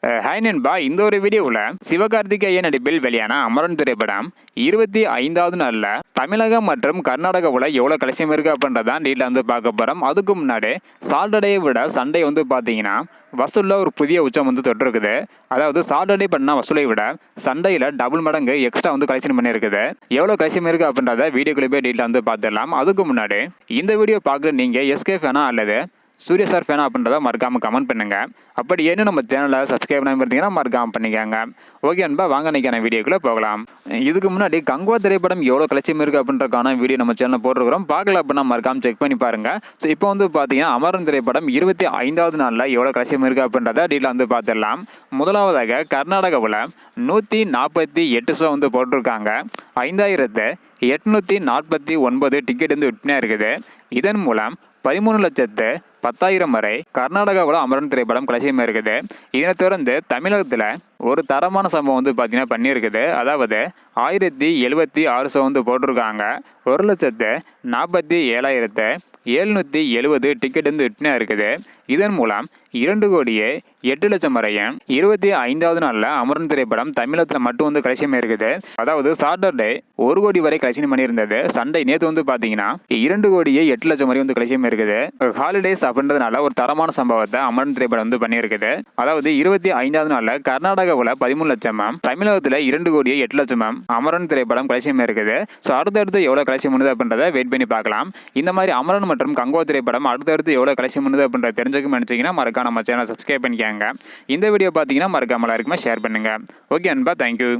Hi நண்பா, இந்த ஒரு வீடியோவில் சிவகார்த்திகேயன் நடிப்பில் வெளியான அமரன் திரைப்படம் 25வது நாளில் தமிழகம் மற்றும் கர்நாடகாவில் எவ்வளோ கலெக்ஷன் இருக்குது அப்படின்றதான் டீட்டெயில் வந்து பார்க்க போகிறோம். அதுக்கு முன்னாடி சாட்டர்டேயை விட சண்டே வந்து பார்த்தீங்கன்னா வசூலில் ஒரு புதிய உச்சம் வந்து தொட்டிருக்குது. அதாவது சாட்டர்டே பண்ண வசூலை விட சண்டையில் டபுள் மடங்கு எக்ஸ்ட்ரா வந்து கலெக்ஷன் பண்ணியிருக்குது. எவ்வளோ கலெக்ஷன் இருக்குது அப்படின்றத வீடியோக்குள்ளே போய் டீட்டெயில் வந்து பார்த்துடலாம். அதுக்கு முன்னாடி இந்த வீடியோ பார்க்குற நீங்கள் எஸ்கே ஃபேனா அல்லது சூர்யா சார் ஃபேனா அப்படின்றத மறக்காமல் கமெண்ட் பண்ணுங்க. அப்படி என்ன நம்ம சேனலை சப்ஸ்கிரைப் பண்ணாமல் இருந்தீங்கன்னா மறக்காமல் பண்ணிக்கோங்க. ஓகே அன்பா, வாங்க நினைக்கிற வீடியோக்குள்ளே போகலாம். இதுக்கு முன்னாடி கங்குவா திரைப்படம் எவ்வளோ கலெக்ஷன் இருக்குது அப்படின்றக்கான வீடியோ நம்ம சேனலில் போட்டிருக்கிறோம். பார்க்கல அப்படின்னா மறக்காமல் செக் பண்ணி பாருங்க. ஸோ இப்போ வந்து பார்த்தீங்கன்னா அமரன் திரைப்படம் 25வது நாளில் எவ்வளோ கலெக்ஷன் இருக்குது அப்படின்றத டீட்டெயில் வந்து பார்த்துடலாம். முதலாவதாக கர்நாடகாவில் 148 ஷோ வந்து போட்டிருக்காங்க. 5849 டிக்கெட் வந்து விற்பனையாக இருக்குது. இதன் மூலம் 13,10,000 வரை கர்நாடகாவில் அமரன் திரைப்படம் கலெக்ஷன் இருக்குது. இதனை தொடர்ந்து தமிழகத்தில் ஒரு தரமான சம்பவம் வந்து பார்த்தீங்கன்னா பண்ணியிருக்குது. அதாவது 1076 ஷோ வந்து போட்டிருக்காங்க. 1,47,770 டிக்கெட் வந்து விற்பனையாக இருக்குது. இதன் மூலம் 2,08,00,000 வரையும் 25வது நாளில் அமரன் திரைப்படம் தமிழகத்தில் மட்டும் வந்து கலெக்ஷன் இருக்குது. அதாவது சாட்டர்டே 1 கோடி வரை கலெக்ஷன் பண்ணியிருந்தது. சண்டே நேற்று வந்து பார்த்தீங்கன்னா 2,08,00,000 வரை வந்து கலெக்ஷன் இருக்குது. ஹாலிடேஸ் அப்படின்றதுனால ஒரு தரமான சம்பவத்தை அமரன் திரைப்படம் வந்து பண்ணியிருக்குது. அதாவது 25வது நாளில் கர்நாடகாவில் 13 லட்சம், தமிழகத்தில் 2,08,00,000 அமரன் திரைப்படம் கலெக்ஷன் இருக்குது. ஸோ அடுத்தடுத்து எவ்வளோ கலெக்ஷன் பண்ணுது அப்படின்றத வெயிட் பண்ணி பார்க்கலாம். இந்த மாதிரி அமரன் மற்றும் கங்குவா திரைப்படம் அடுத்தடுத்து எவ்வளோ கலெக்ஷன் பண்ணுது அப்படின்றத தெரிஞ்சுக்க நினைச்சீங்கன்னா மறக்காம நம்ம சேனல் சப்ஸ்கிரைப் பண்ணிக்கோங்க. இந்த வீடியோ பார்த்தீங்கன்னா மறக்காம எல்லாருக்குமே ஷேர் பண்ணுங்க. ஓகே அன்பா, தேங்க்யூ.